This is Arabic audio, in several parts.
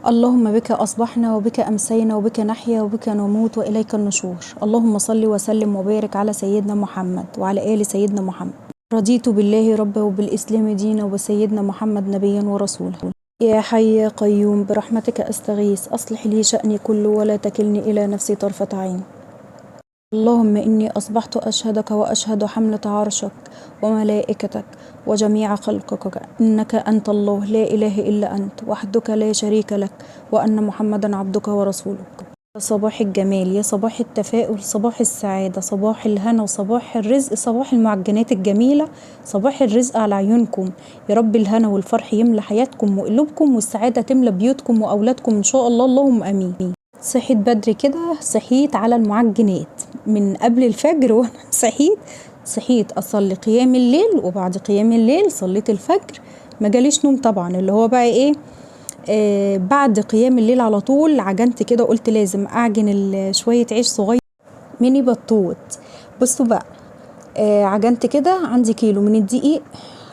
اللهم بك أصبحنا وبك أمسينا وبك نحيا وبك نموت وإليك النشور. اللهم صل وسلم وبارك على سيدنا محمد وعلى آل سيدنا محمد. رضيت بالله ربا وبالإسلام دينا وبسيدنا محمد نبيا ورسولا. يا حي يا قيوم برحمتك أستغيث، أصلح لي شأني كله ولا تكلني إلى نفسي طرفة عين. اللهم إني أصبحت أشهدك وأشهد حملة عرشك وملائكتك وجميع خلقك إنك أنت الله لا إله إلا أنت وحدك لا شريك لك وأن محمدا عبدك ورسولك. صباح الجمال، يا صباح التفاؤل، صباح السعادة، صباح الهنا وصباح الرزق، صباح المعجنات الجميلة، صباح الرزق على عيونكم. يا رب الهنا والفرح يملى حياتكم وقلوبكم والسعادة تملى بيوتكم وأولادكم إن شاء الله، اللهم أمين. صحيت بدري كده، صحيت على المعجنات من قبل الفجر وانا صحيت اصلي قيام الليل، وبعد قيام الليل صليت الفجر. ما جاليش نوم طبعا، اللي هو بقى ايه، بعد قيام الليل على طول عجنت كده، قلت لازم اعجن شوية عيش صغير ميني بطوط. بصوا بقى، عجنت كده، عندي كيلو من الدقيق،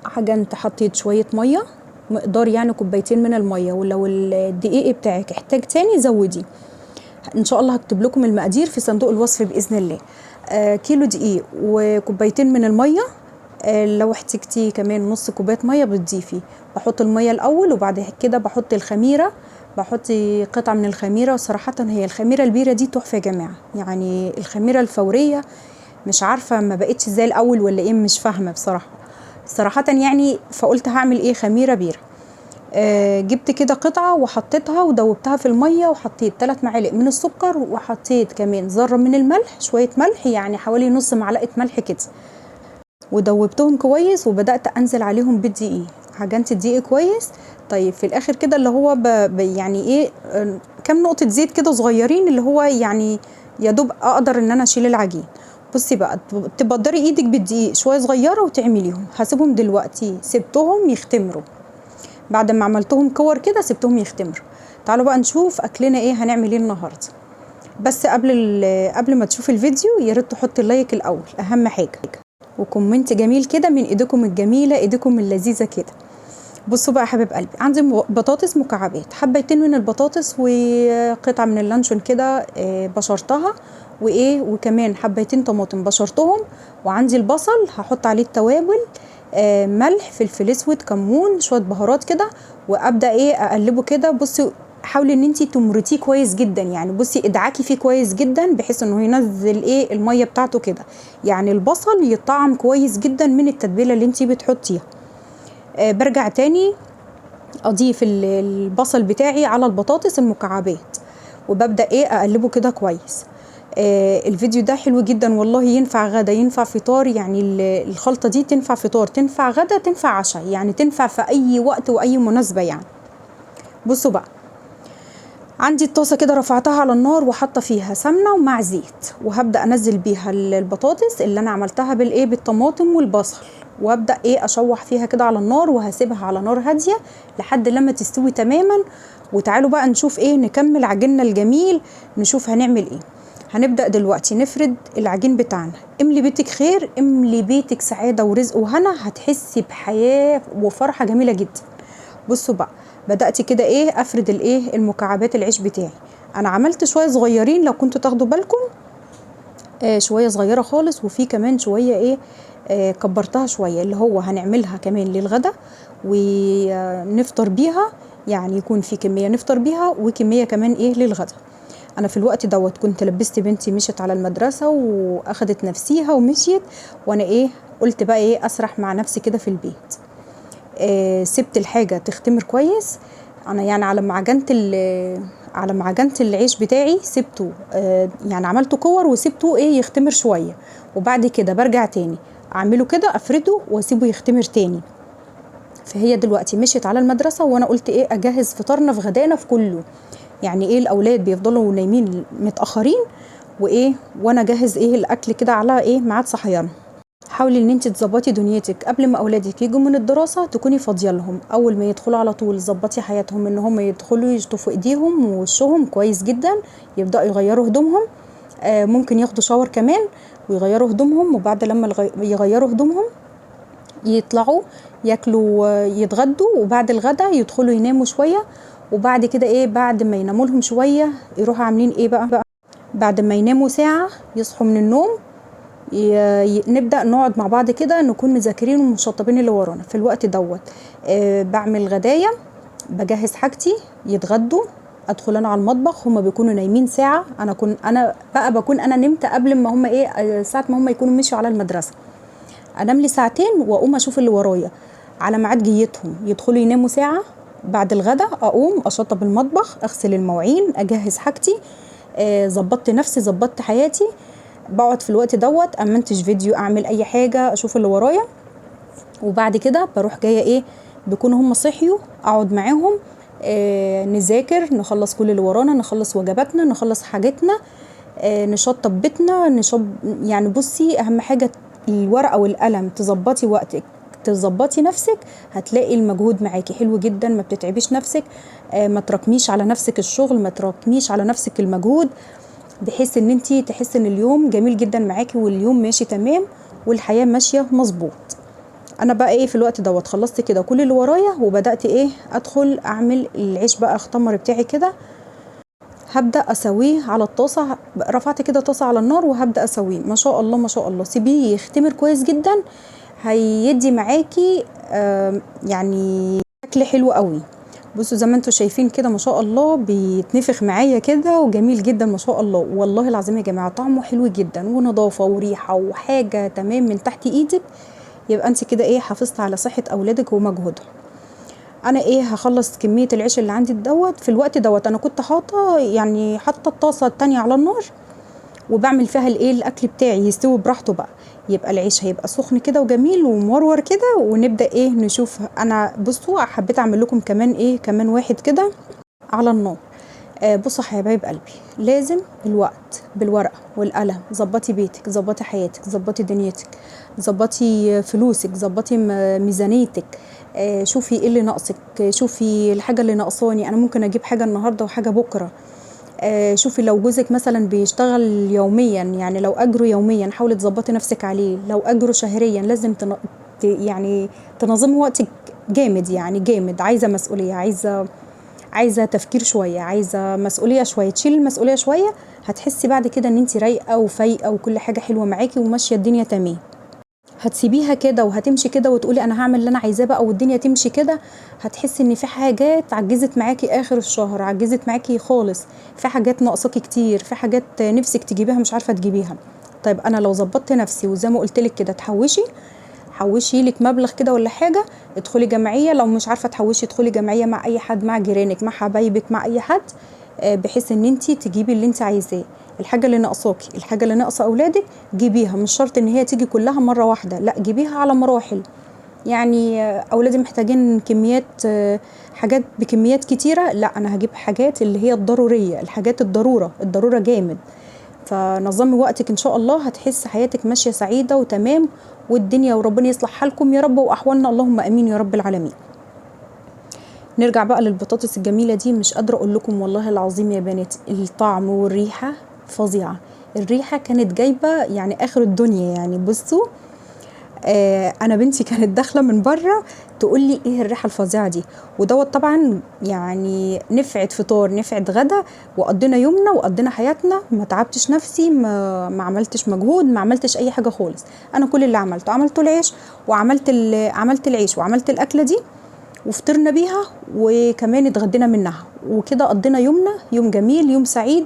عجنت حطيت شوية مية، مقدار يعني كوبايتين من المية، ولو الدقيق بتاعك احتاج تاني زودي. ان شاء الله هكتب لكم المقادير في صندوق الوصف باذن الله. كيلو دقيق وكوبايتين من الميه، لو احتجتي كمان نص كوبايه ميه بتضيفي. بحط الميه الاول وبعد كده بحط الخميره، بحط قطعه من الخميره. وصراحه هي الخميره البيره دي تحفه يا جماعه، يعني الخميره الفوريه مش عارفه ما بقتش زي الاول ولا ايه، مش فاهمه صراحه يعني. فقلت هعمل ايه، خميره بيره. جبت كده قطعة وحطيتها ودوبتها في المية، وحطيت 3 معالق من السكر، وحطيت كمان ذرة من الملح، شوية ملح يعني حوالي نص معلقة ملح كده، ودوبتهم كويس وبدأت أنزل عليهم بالدقيق. عجنت الدقيق كويس. طيب في الآخر كده اللي هو يعني ايه، كام نقطة زيت كده صغيرين، اللي هو يعني يا دوب أقدر إن أنا أشيل العجين. بصي بقى، تبدري ايدك بالدقيق شوية صغيرة وتعمليهم. هسيبهم دلوقتي، سبتهم يختمروا. بعد ما عملتهم كور كده سبتهم يختمروا. تعالوا بقى نشوف اكلنا ايه، هنعمل ايه النهارده. بس قبل ما تشوف الفيديو يا ريت تحطي اللايك الاول، اهم حاجه، وكومنت جميل كده من ايديكم الجميله، ايديكم اللذيذه كده. بصوا بقى يا حبيب قلبي، عندي بطاطس مكعبات، حبيتين من البطاطس وقطعه من اللانشون كده بشرتها، وكمان حبيتين طماطم بشرتهم. وعندي البصل هحط عليه التوابل، ملح، فلفل اسود، كمون، شويه بهارات كده، وابدا اقلبه كده. بصي حاولي ان انتي تمرتيه كويس جدا، يعني بصي ادعكي فيه كويس جدا بحيث انه ينزل الميه بتاعته كده، يعني البصل يطعم كويس جدا من التتبيله اللي انتي بتحطيها. برجع تاني اضيف البصل بتاعي على البطاطس المكعبات، وببدا اقلبه كده كويس. الفيديو ده حلو جدا والله، ينفع غدا، ينفع فطار، يعني الخلطه دي تنفع فطار، تنفع غدا، تنفع عشاء، يعني تنفع في اي وقت واي مناسبه يعني. بصوا بقى، عندي الطاسه كده رفعتها على النار وحاطه فيها سمنه ومع زيت، وهبدا انزل بيها البطاطس اللي انا عملتها بالطماطم والبصل، وابدا اشوح فيها كده على النار، وهسيبها على نار هاديه لحد لما تستوي تماما. وتعالوا بقى نشوف نكمل عجيننا الجميل، نشوف هنعمل ايه. هنبدا دلوقتي نفرد العجين بتاعنا. املي بيتك خير، املي بيتك سعاده ورزق وهنا، هتحسي بحياه وفرحه جميله جدا. بصوا بقى، بدأت كده افرد المكعبات العيش بتاعي. انا عملت شويه صغيرين لو كنتوا تاخدوا بالكم، شويه صغيره خالص، وفي كمان شويه كبرتها شويه، اللي هو هنعملها كمان للغدا ونفطر بيها، يعني يكون في كميه نفطر بيها وكميه كمان للغدا. انا في الوقت دوت كنت لبست بنتي، مشت على المدرسه واخدت نفسيها ومشيت، وانا قلت بقى اسرح مع نفسي كده في البيت. سبت الحاجه تختمر كويس. انا يعني على ما عجنت العيش بتاعي سبته، يعني عملته كور وسبته يختمر شويه، وبعد كده برجع تاني اعمله كده، افرده واسيبه يختمر تاني. فهي دلوقتي مشيت على المدرسه، وانا قلت اجهز فطارنا في غدانا في كله، يعني الاولاد بيفضلوا نايمين متاخرين، وانا اجهز الاكل كده على ميعاد صحيانهم. حاولي ان انت تظبطي دنيتك قبل ما اولادك يجوا من الدراسه، تكوني فاضيه لهم. اول ما يدخلوا على طول ظبطي حياتهم، ان هم يدخلوا يشطفوا ايديهم ووشهم كويس جدا، يبداوا يغيروا هدومهم، ممكن ياخدوا شاور كمان ويغيروا هدومهم، وبعد لما يغيروا هدومهم يطلعوا ياكلوا، يتغدوا، وبعد الغدا يدخلوا يناموا شويه، وبعد كده ايه، بعد ما يناموا لهم شويه يروحوا عاملين ايه بقى، بعد ما يناموا ساعه يصحوا من النوم، نبدأ نقعد مع بعض كده نكون مذاكرين ومشطبين اللي ورانا. في الوقت دوت بعمل غدايا، بجهز حاجتي، يتغدوا، ادخل انا على المطبخ. هما بيكونوا نايمين ساعه، انا بقى بكون انا نمت قبل ما هما ايه، ساعه ما هما يكونوا مشوا على المدرسه، انام لي ساعتين واقوم اشوف اللي ورايا على ميعاد جيتهم. يدخلوا يناموا ساعه، بعد الغدا اقوم اشطب المطبخ، اغسل المواعين، اجهز حاجتي، ظبطت نفسي، ظبطت حياتي. بقعد في الوقت دوت امنتج فيديو، اعمل اي حاجه، اشوف اللي ورايا. وبعد كده بروح جايه ايه، بيكونوا هم صحيوا، اقعد معاهم، نذاكر، نخلص كل اللي ورانا، نخلص وجباتنا، نخلص حاجتنا، نشطب بيتنا، يعني بصي اهم حاجه الورقه والقلم، تظبطي وقتك، تظبطي نفسك، هتلاقي المجهود معاكي حلو جدا، ما بتتعبيش نفسك، ما تراكميش على نفسك الشغل، ما تراكميش على نفسك المجهود، بحيث ان انتي تحسي ان اليوم جميل جدا معاكي واليوم ماشي تمام والحياه ماشيه مظبوط. انا بقى ايه، في الوقت دوت خلصت كده كل اللي ورايا، وبدات ايه، ادخل اعمل العيش بقى، اختمر بتاعي كده، هبدا اسويه على الطاسه. رفعت كده طاسه على النار وهبدا اسويه. ما شاء الله ما شاء الله، سيبيه يختمر كويس جدا، هيدي معاكي يعني شكل حلو قوي. بصوا زي ما انتوا شايفين كده، ما شاء الله بيتنفخ معايا كده وجميل جدا ما شاء الله. والله العظيم يا جماعه طعمه حلو جدا ونظافه وريحه وحاجه تمام من تحت ايدك. يبقى انت كده ايه، حافظت على صحه اولادك ومجهودهم. انا ايه، هخلص كميه العيش اللي عندي دوت. في الوقت دوت انا كنت حاطه الطاسه التانية على النار، وبعمل فيها الايه، الاكل بتاعي يستوي براحته بقى. يبقى العيش هيبقى سخن كده وجميل ومورور كده، ونبدا ايه، نشوف. انا بصوا حبيت اعمل لكم كمان ايه، كمان واحد كده على النار. بصوا يا حبايب قلبي، لازم بالوقت، بالورقه والقلم، ظبطي بيتك، ظبطي حياتك، ظبطي دنيتك، ظبطي فلوسك، ظبطي ميزانيتك. شوفي ايه اللي ناقصك، شوفي الحاجه اللي ناقصاني، انا ممكن اجيب حاجه النهارده وحاجه بكره. شوفي لو جوزك مثلا بيشتغل يوميا، يعني لو اجره يوميا حاولي تظبطي نفسك عليه. لو اجره شهريا لازم يعني تنظمي وقتك جامد، يعني جامد. عايزه مسؤوليه، عايزه تفكير شويه، عايزه مسؤوليه شويه، تشيل المسؤوليه شويه، هتحسي بعد كده ان انت رايقه وفايقه وكل حاجه حلوه معاكي وماشيه الدنيا تمام. هتسيبيها كده وهتمشي كده وتقولي انا هعمل اللي انا عايزاه بقى والدنيا تمشي كده، هتحسي ان في حاجات عجزت معاكي اخر الشهر، عجزت معاكي خالص، في حاجات ناقصاكي كتير، في حاجات نفسك تجيبيها مش عارفه تجيبيها. طيب انا لو ظبطت نفسي وزي ما قلت لك كده، حوشي لك مبلغ كده ولا حاجه، ادخلي جمعيه. لو مش عارفه تحوشي، ادخلي جمعيه مع اي حد، مع جيرانك، مع حبايبك، مع اي حد، بحيث ان انت تجيبي اللي انت عايزاه. الحاجه اللي ناقصاكي، الحاجه اللي ناقصه اولادك، جيبيها. مش شرط ان هي تيجي كلها مره واحده، لا جيبيها على مراحل. يعني اولادي محتاجين كميات، حاجات بكميات كتيره، لا انا هجيب حاجات اللي هي الضروريه، الحاجات الضروره جامد. فنظمي وقتك ان شاء الله، هتحس حياتك ماشيه سعيده وتمام، والدنيا وربنا يصلح حالكم يا رب واحوالنا، اللهم امين يا رب العالمين. نرجع بقى للبطاطس الجميله دي. مش قادره اقول لكم والله العظيم يا بنات، الطعم والريحه فظيعه. الريحه كانت جايبه يعني اخر الدنيا. يعني بصوا، انا بنتي كانت داخله من بره تقول لي ايه الريحه الفظيعه دي. ودوت طبعا يعني نفعت فطار، نفعت غدا، وقضينا يومنا وقضينا حياتنا. ما تعبتش نفسي، ما عملتش مجهود، ما عملتش اي حاجه خالص. انا كل اللي عملته العيش، عملت العيش وعملت الاكله دي وفطرنا بيها، وكمان اتغدينا منها، وكده قضينا يومنا يوم جميل، يوم سعيد.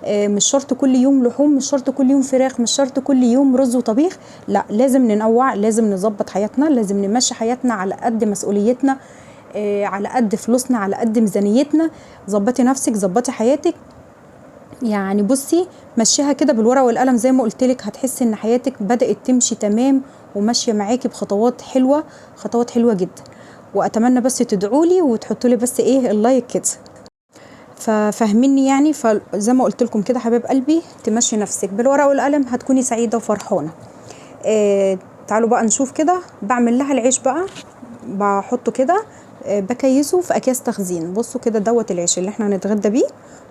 مش شرط كل يوم لحوم، مش شرط كل يوم فراخ، مش شرط كل يوم رز وطبيخ، لا لازم ننوع، لازم نظبط حياتنا، لازم نمشي حياتنا على قد مسؤوليتنا، على قد فلوسنا، على قد ميزانيتنا. ظبطي نفسك، ظبطي حياتك. يعني بصي مشيها كده بالورقه والقلم زي ما قلت لك، هتحسي ان حياتك بدات تمشي تمام وماشيه معاكي بخطوات حلوه، خطوات حلوه جدا. واتمنى بس تدعوا لي وتحطوا لي بس ايه اللايك كده، ففهميني يعني. فزي ما قلت لكم كده حبايب قلبي، تمشي نفسك بالورقه والقلم هتكوني سعيده وفرحانه. تعالوا بقى نشوف كده. بعمل لها العيش بقى، بحطه كده، بكيسه في اكياس تخزين. بصوا كده دوت العيش اللي احنا هنتغدى بيه.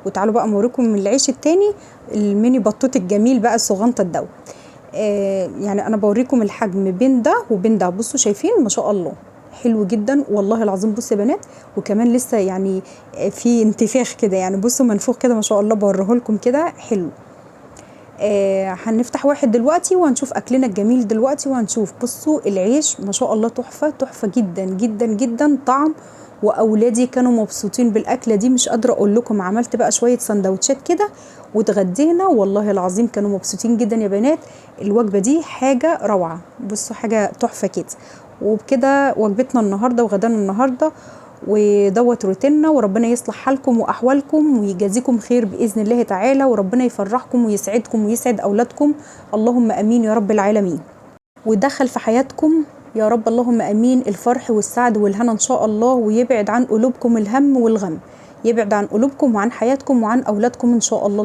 وتعالوا بقى اوريكم العيش التاني، الميني بطوط الجميل بقى الصغنطه دوت. يعني انا بوريكم الحجم بين ده وبين ده. بصوا شايفين ما شاء الله، حلو جدا والله العظيم. بصوا يا بنات، وكمان لسه يعني في انتفاخ كده، يعني بصوا منفوخ كده ما شاء الله، بوريه لكم كده حلو. هنفتح واحد دلوقتي وهنشوف اكلنا الجميل دلوقتي وهنشوف. بصوا العيش ما شاء الله تحفه تحفه جدا جدا جدا طعم، واولادي كانوا مبسوطين بالاكله دي، مش قادره اقول لكم. عملت بقى شويه سندوتشات كده واتغدينا، والله العظيم كانوا مبسوطين جدا يا بنات. الوجبه دي حاجه روعه، بصوا حاجه تحفه كده. وبكده وجبتنا النهارده وغدانا النهارده، ودوت روتيننا. وربنا يصلح حالكم واحوالكم ويجازيكم خير باذن الله تعالى، وربنا يفرحكم ويسعدكم ويسعد اولادكم، اللهم امين يا رب العالمين. ويدخل في حياتكم يا رب اللهم امين الفرح والسعد والهنا ان شاء الله، ويبعد عن قلوبكم الهم والغم، يبعد عن قلوبكم وعن حياتكم وعن اولادكم ان شاء الله.